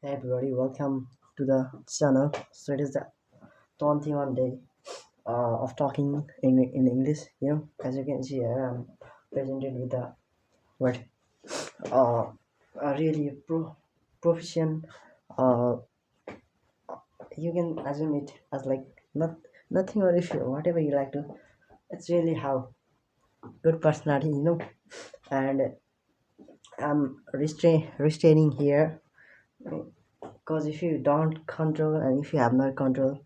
Hey everybody, welcome to the channel. So it is the 21st day of talking in English. As you can see, I'm presented with the what a really proficient. Uh, you can assume it as like nothing or if whatever you like to. It's really how good personality. And I'm restraining here because if you don't control and if you have not control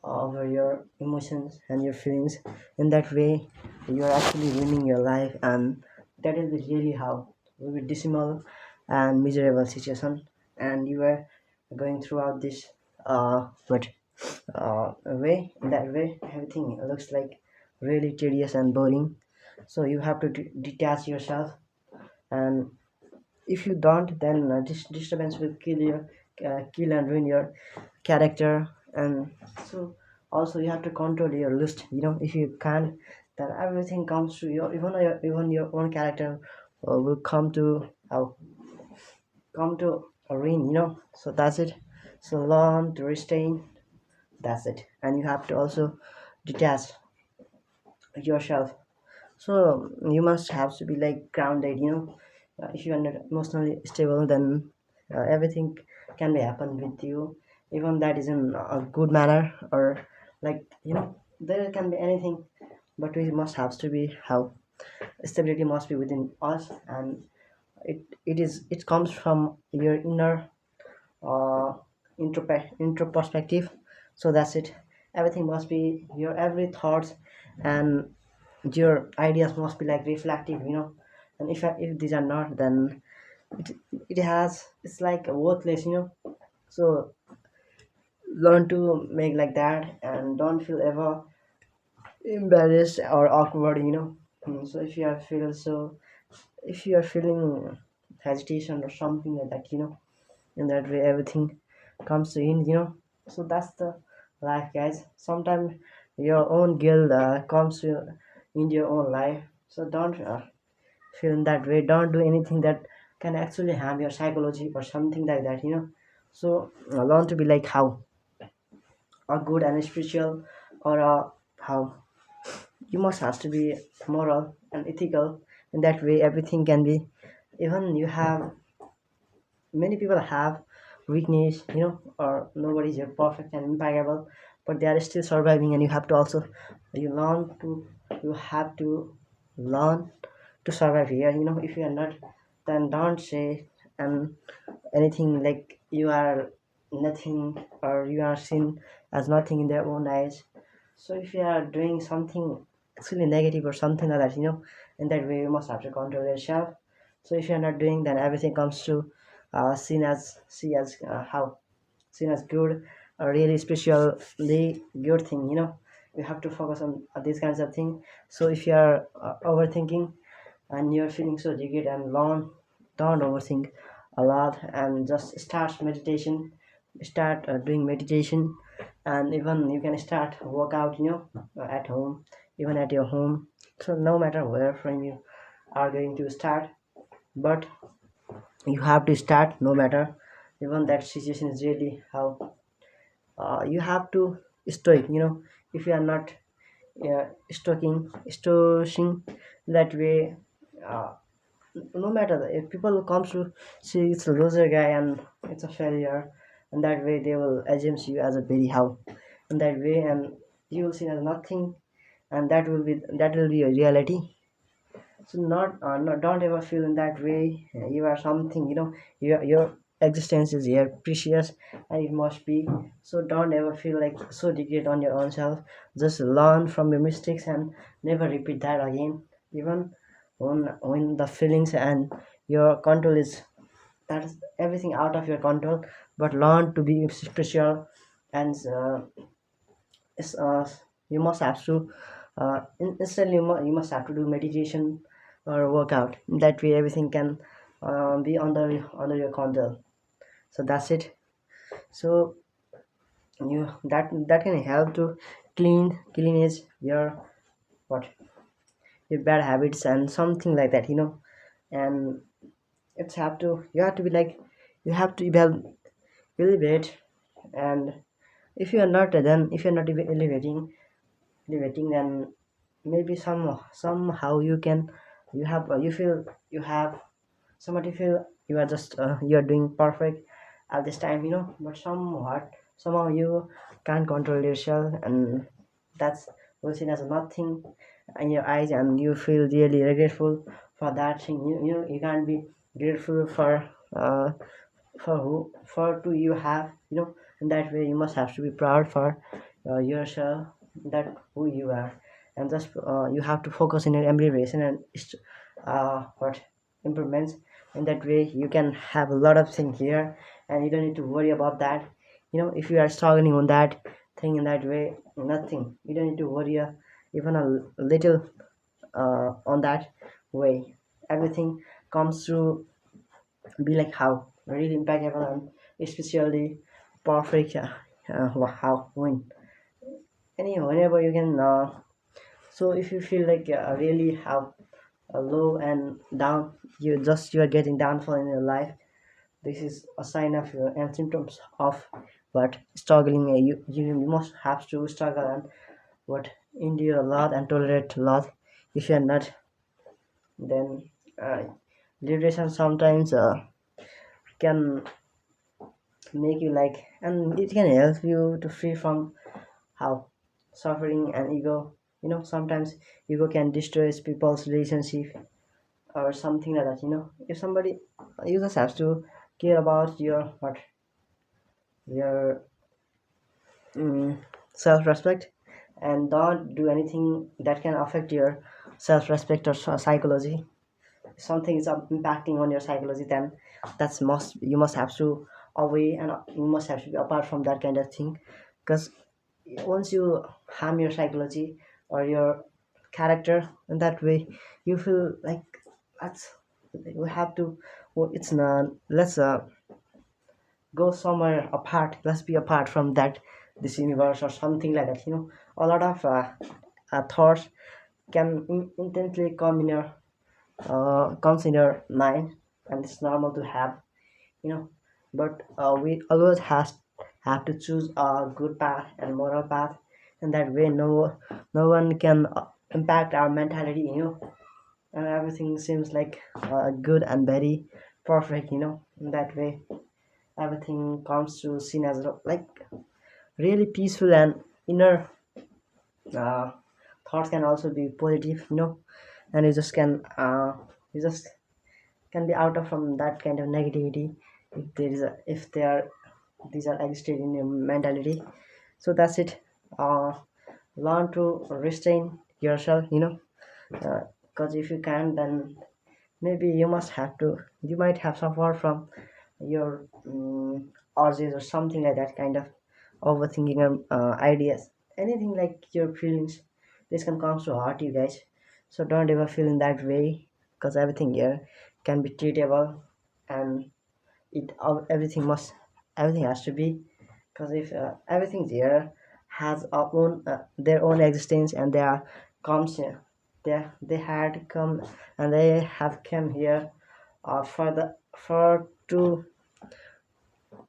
over your emotions and your feelings in that way you're actually ruining your life, and that is really how will be dismal and miserable situation, and you are going throughout this but way in that way everything looks like really tedious and boring. So you have to detach yourself, and if you don't then this disturbance will kill and ruin your character. And so also you have to control your list. If you can't, then everything comes to your even your own character will come to a ruin. So that's it. So learn to restrain. That's it. And you have to also detach yourself. So you must have to be like grounded. If you are not emotionally stable, then everything can be happen with you, even that is in a good manner, or like there can be anything, but we must have to be how stability must be within us, and it comes from your inner uh intro perspective. So that's it. Everything must be your every thoughts, and your ideas must be like reflective. And if these are not, then it, it's like worthless. So learn to make like that and don't feel ever embarrassed or awkward. So if you are feeling hesitation or something like that, in that way everything comes to in. So that's the life, guys. Sometimes your own guilt comes to in your own life. So don't feel in that way. Don't do anything that can actually harm your psychology or something like that. So learn to be like how a good and spiritual, or how you must have to be moral and ethical. In that way everything can be. Even you have many people have weakness, or nobody's here perfect and impeccable, but they are still surviving, and you have to also you learn to you have to learn to survive here. If you are not, then don't say and anything like you are nothing, or you are seen as nothing in their own eyes. So if you are doing something actually negative or something like that, in that way you must have to control yourself. So if you are not doing, then everything comes to how seen as good, a really specially good thing. You have to focus on these kinds of things. So if you are overthinking and you're feeling so jaded and long, don't overthink a lot and just start doing meditation. And even you can start workout, at home, even at your home. So no matter where from you are going to start, but you have to start no matter. Even that situation is really how you have to stoic. If you are not stoic that way, uh, no matter if people comes to see it's a loser guy and it's a failure, and that way they will assume you as a very how in that way, and you will see as nothing, and that will be a reality. So don't ever feel in that way. You are something. Your existence is here precious, and it must be. So don't ever feel like so degraded on your own self. Just learn from your mistakes and never repeat that again. Even when the feelings and your control is, that is everything out of your control. But learn to be spiritual, and you must have to instantly you must have to do meditation or workout. That way everything can be under your control. So that's it. So that can help to cleanse your what your bad habits and something like that. And you have to be like you have to elevate. And if you are not, then if you're not even elevating, then maybe somehow you can, you have you feel you have somebody feel you are just you are doing perfect at this time, but somewhat somehow you can't control yourself, and that's was seen as nothing in your eyes, and you feel really regretful for that thing. You can't be grateful uh, for who for to you have, in that way you must have to be proud for yourself, that who you are. And just you have to focus in your ambition and what improvements. In that way you can have a lot of things here, and you don't need to worry about that. If you are struggling on that thing, in that way nothing, you don't need to worry even a little on that way. Everything comes through be like how really impeccable and especially perfect, how when anyhow whenever you can so if you feel like really how low and down, you are getting downfall in your life, this is a sign of and symptoms of what struggling. You must have to struggle and what endure a lot and tolerate a lot. If you are not, then uh, liberation sometimes can make you like, and it can help you to free from how suffering and ego. Sometimes ego can destroy people's relationship or something like that. If somebody, you just have to care about your what your mm, self-respect, and don't do anything that can affect your self-respect or psychology. If something is impacting on your psychology, then that's must you must have to away, and you must have to be apart from that kind of thing. Because once you harm your psychology or your character in that way, you feel like that's we have to, well, it's not, let's go somewhere apart, let's be apart from that, this universe or something like that. A lot of thoughts can intently come in your comes in your mind, and it's normal to have, you know but we always have to choose a good path and moral path, and that way no one can impact our mentality, and everything seems like good and very perfect, in that way everything comes to seen as like really peaceful, and inner uh, thoughts can also be positive, and you just can be out of from that kind of negativity, if they are these are existed in your mentality. So that's it. Learn to restrain yourself, because if you can, then maybe you might have suffered from your urges or something like that kind of overthinking ideas, anything like your feelings. This can come to hurt you guys, so don't ever feel in that way, because everything here can be treatable, and everything has to be, because if everything there has their own existence, and they are comes here, they had come, and they have come here for to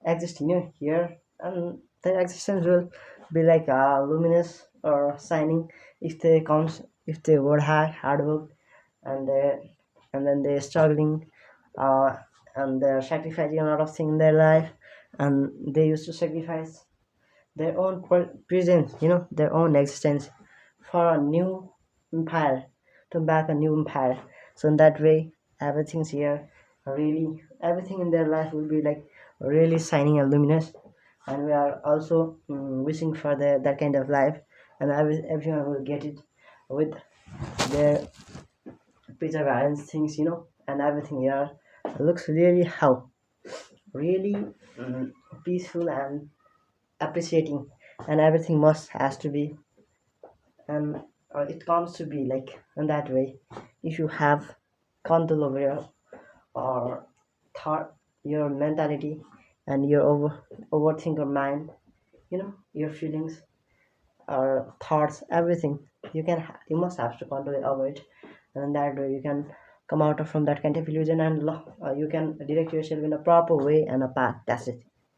exist, here, and their existence will be like luminous or shining if they comes, if they would have hard work, and they and then they're struggling, uh, and they're sacrificing a lot of things in their life, and they used to sacrifice their own presence, their own existence for a new empire, to back a new empire. So in that way, everything's here, really, everything in their life will be like really shining and luminous, and we are also wishing for that kind of life, and everyone will get it with their perseverance things, and everything here looks really how really peaceful and appreciating, and everything must has to be, and it comes to be like in that way. If you have control over your or thought, your mentality, and your overthinker mind, your feelings or thoughts, everything, you must have to control it over it, and that way you can come out of from that kind of illusion, and you can direct yourself in a proper way and a path. That's it.